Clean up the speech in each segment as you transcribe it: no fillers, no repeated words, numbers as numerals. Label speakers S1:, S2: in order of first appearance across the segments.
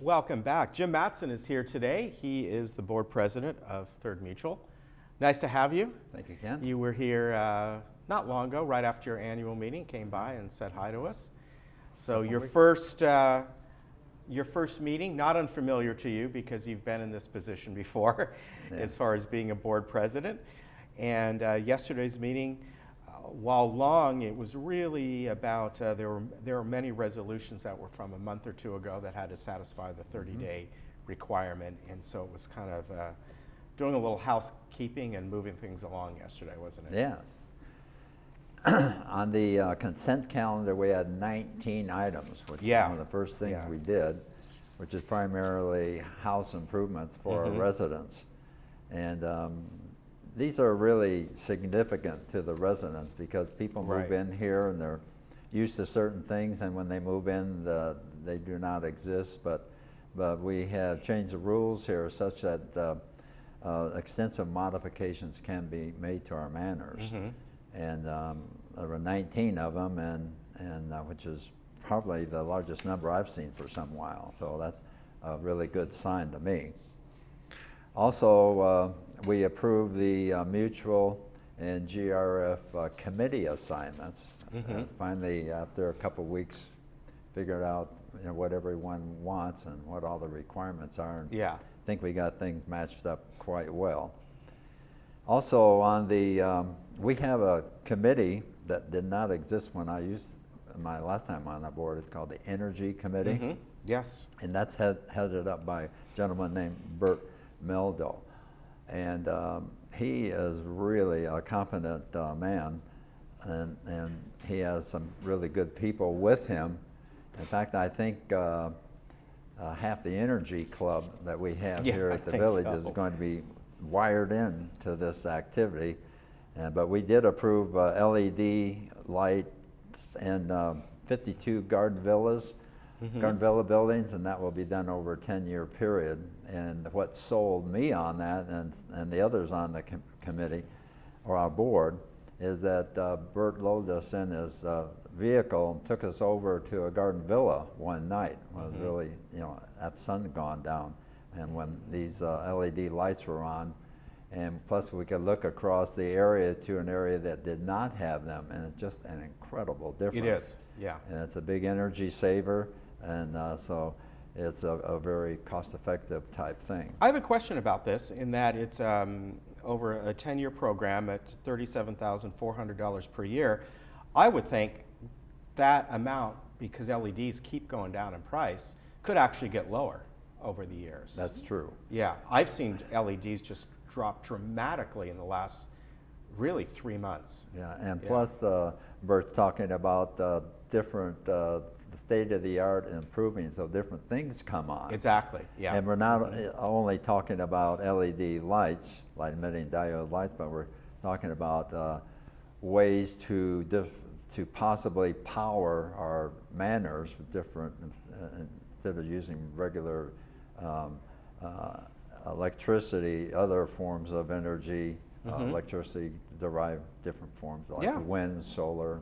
S1: Welcome back. Jim Matson is here today. He is the board president of Third Mutual. Nice to have you.
S2: Thank you, Ken.
S1: You were here not long ago, right after your annual meeting, came by and said hi to us. So your first meeting, not unfamiliar to you because you've been in this position before,
S2: Yes.
S1: as far as being a board president. And yesterday's meeting, while long, it was really about, there were many resolutions that were from a month or two ago that had to satisfy the 30-day requirement. And so it was kind of doing a little housekeeping and moving things along yesterday, wasn't it?
S2: Yes. On the consent calendar, we had 19 items, which is one of the first things we did, which is primarily house improvements for our residents. And these are really significant to the residents because people move in here and they're used to certain things, and when they move in, they do not exist. But we have changed the rules here such that extensive modifications can be made to our manners. And there were 19 of them, and which is probably the largest number I've seen for some while. So that's a really good sign to me. Also, we approved the mutual and GRF committee assignments. Finally, after a couple of weeks, figured out what everyone wants and what all the requirements are. And I think we got things matched up quite well. Also, on the we have a committee that did not exist when I used my last time on the board. It's called the Energy Committee.
S1: Yes.
S2: And that's headed up by a gentleman named Bert Meldo. And he is really a competent man, and he has some really good people with him. In fact, I think half the energy club that we have here at the village is going to be wired in to this activity. But we did approve LED lights and 52 garden villas, garden villa buildings, and that will be done over a 10-year period. And what sold me on that, and the others on the committee or our board, is that Bert loaded us in his vehicle and took us over to a garden villa one night. It was really, after the sun had gone down, and when these LED lights were on, and plus we could look across the area to an area that did not have them, and it's just an incredible difference.
S1: It is, yeah.
S2: And it's a big energy saver, and so it's a very cost-effective type thing.
S1: I have a question about this, in that it's over a 10-year program at $37,400 per year. I would think that amount, because LEDs keep going down in price, could actually get lower over the years.
S2: That's true.
S1: Yeah, I've seen LEDs just drop dramatically in the last, really, 3 months.
S2: Yeah, and plus Bert's talking about different state-of-the-art improving, so different things come on.
S1: Exactly, yeah.
S2: And we're not only talking about LED lights, light emitting diode lights, but we're talking about ways to possibly power our manners with different, instead of using regular electricity, other forms of energy, electricity derived different forms like wind, solar,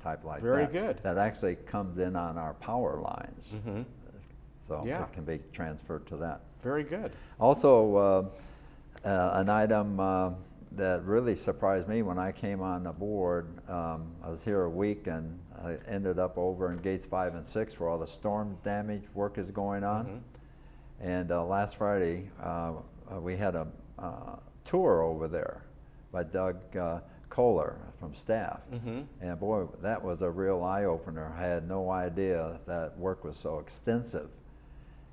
S2: type like that.
S1: Very good.
S2: That actually comes in on our power lines. So it can be transferred to that.
S1: Very good.
S2: Also, an item that really surprised me when I came on the board, I was here a week and I ended up over in gates 5 and 6 where all the storm damage work is going on. And last Friday, we had a tour over there by Doug Kohler from staff. And boy, that was a real eye-opener. I had no idea that work was so extensive.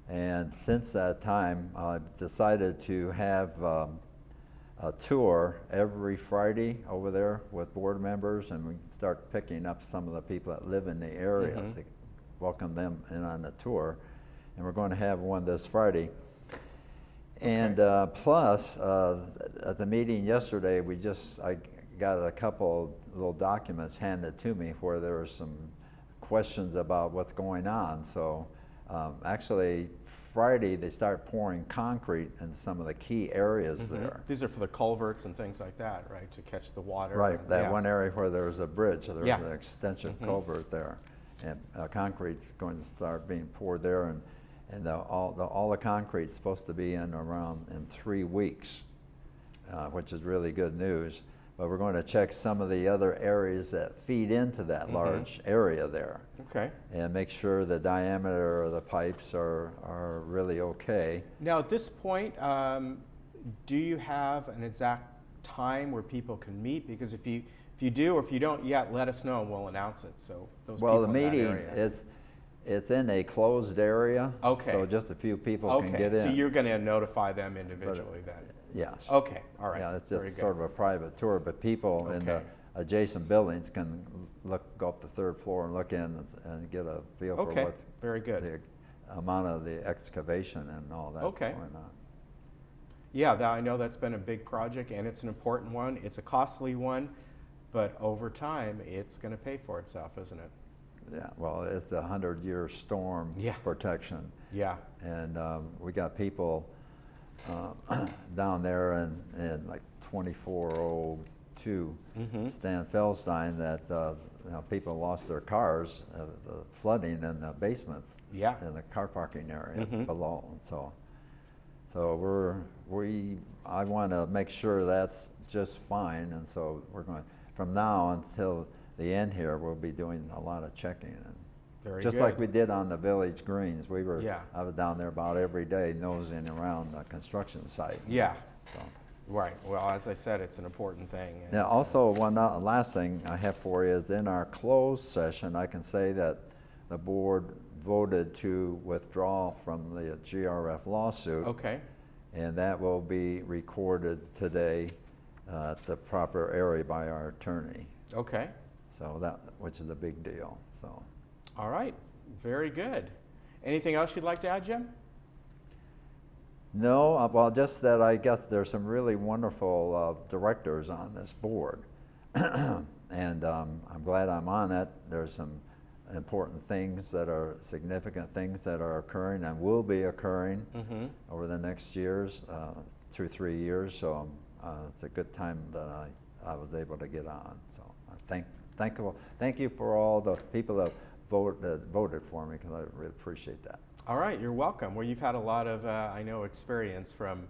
S2: And since that time, I decided to have a tour every Friday over there with board members, and we start picking up some of the people that live in the area to welcome them in on the tour. And we're going to have one this Friday. And plus, at the meeting yesterday, I got a couple little documents handed to me where there were some questions about what's going on. So actually, Friday, they start pouring concrete in some of the key areas there.
S1: These are for the culverts and things like that, right, to catch the water?
S2: Right, that one area where there was a bridge, so there was an extension culvert there. And concrete's going to start being poured there. And all the concrete's supposed to be in around in 3 weeks, which is really good news. But we're going to check some of the other areas that feed into that large area there.
S1: Okay.
S2: And make sure the diameter of the pipes are really okay.
S1: Now at this point, do you have an exact time where people can meet? Because if you do, or if you don't yet, let us know and we'll announce it. So those
S2: Well,
S1: people
S2: the
S1: in that
S2: meeting,
S1: area.
S2: it's in a closed area.
S1: Okay.
S2: So just a few people can get in.
S1: So you're going to notify them individually then?
S2: Yes.
S1: Okay, all right.
S2: Yeah, it's
S1: Very
S2: just
S1: good.
S2: sort of a private tour, but people in the
S1: Okay.
S2: adjacent buildings can go up the 3rd floor and look in and get a feel for
S1: Okay,
S2: what's
S1: very good.
S2: the amount of the excavation and all that's
S1: Okay.
S2: going on.
S1: Yeah, I know that's been a big project and it's an important one. It's a costly one, but over time, it's going to pay for itself, isn't it?
S2: Yeah, well, it's a 100-year storm protection.
S1: Yeah.
S2: And we got people down there in like 2402 Stan Feldstein that people lost their cars, the flooding in the basements in the car parking area below. And so I want to make sure that's just fine, and so we're going from now until the end here, we'll be doing a lot of checking. And
S1: Very
S2: just
S1: good.
S2: like we did on the village greens,
S1: Yeah.
S2: I was down there about every day nosing around the construction site.
S1: Yeah.
S2: So.
S1: Right. Well, as I said, it's an important thing. And,
S2: Yeah, also, last thing I have for you is in our closed session, I can say that the board voted to withdraw from the GRF lawsuit.
S1: Okay.
S2: And that will be recorded today at the proper area by our attorney.
S1: Okay.
S2: So which is a big deal, so.
S1: All right. Very good. Anything else you'd like to add, Jim?
S2: No, well, just that I guess there's some really wonderful directors on this board. And I'm glad I'm on it. There's some important things significant things that are occurring and will be occurring over the next years, 2 or 3 years. So it's a good time that I was able to get on. So thank you for all the people that voted for me, because I really appreciate that.
S1: All right, you're welcome. Well, you've had a lot of, I know, experience from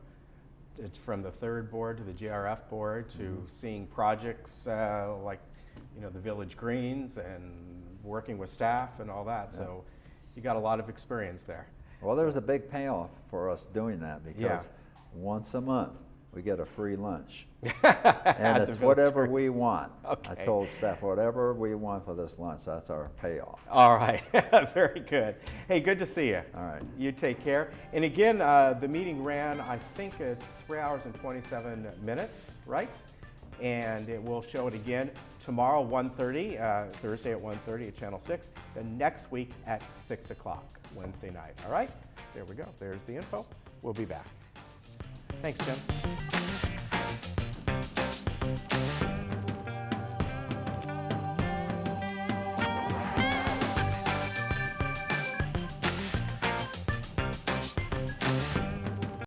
S1: the 3rd board to the GRF board to seeing projects like, the Village Greens and working with staff and all that. Yeah. So you got a lot of experience there.
S2: Well, there's a big payoff for us doing that, because once a month we get a free lunch. And it's whatever we want. Okay. I told staff, whatever we want for this lunch, that's our payoff.
S1: All right. Very good. Hey, good to see you.
S2: All right.
S1: You take care. And again, the meeting ran, I think it's 3 hours and 27 minutes, right? And it will show it again tomorrow, 1:30, Thursday at 1:30 at Channel 6, then next week at 6 o'clock, Wednesday night. All right? There we go. There's the info. We'll be back. Thanks, Jim.